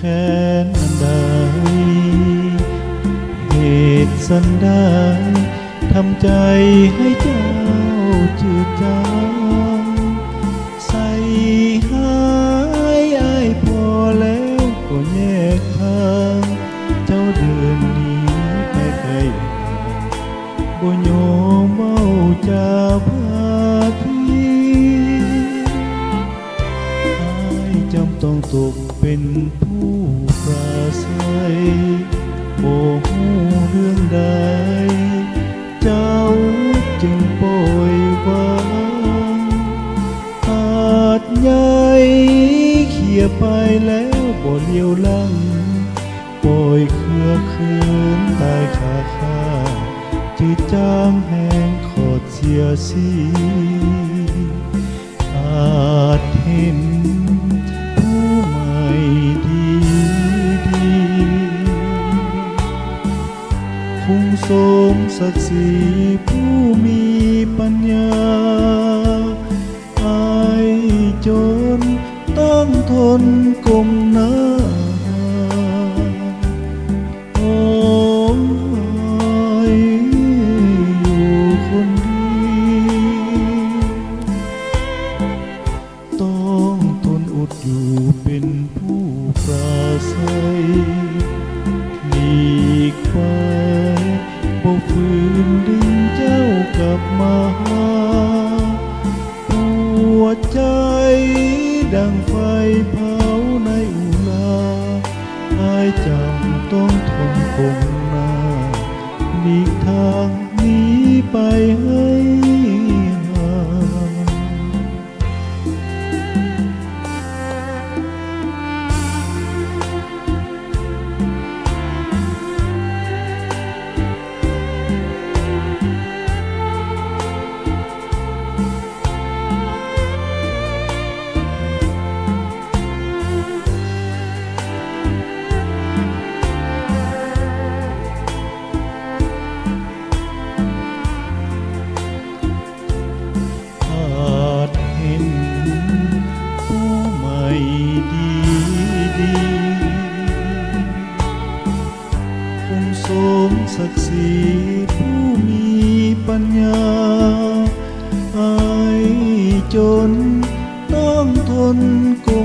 ค้นอันใดเหตุสันใดทำใจให้เจ้าจืดจางใส่หายอ้ายพอแล้วก็แยกทางเจ้าเดินหนีไปไกลบ่ยอมเว้าจาพาทีอ้ายจำต้องตกเป็นผู้ปราศัยบ่ฮู้เรื่องใดเจ้าจึงปล่อยวางอาจใหญ่เขี่ยไปแล้วบ่เลี้ยวหลังปล่อยเครือคืนตายขาจืดจางแห้งขอดเสียสีอาจเห็นผู้ใหม่ดีคงสมศักดิ์ศรีผู้มีปัญญาอายจนต้องทนก้มหน้าโอ้ยอยู่คนเดียวต้องทนอดอยู่เป็นผู้ปราศัยหลีกไปบ่ฝืนดึงเจ้ากลับมาปวดใจดังไฟเผาในอุลาอายจำต้องทนคงหน้าหลีกทางหนีไปให้ห่างคงสมศักดิ์ศรีผู้มีปัญญาอายจนต้องทนก้ม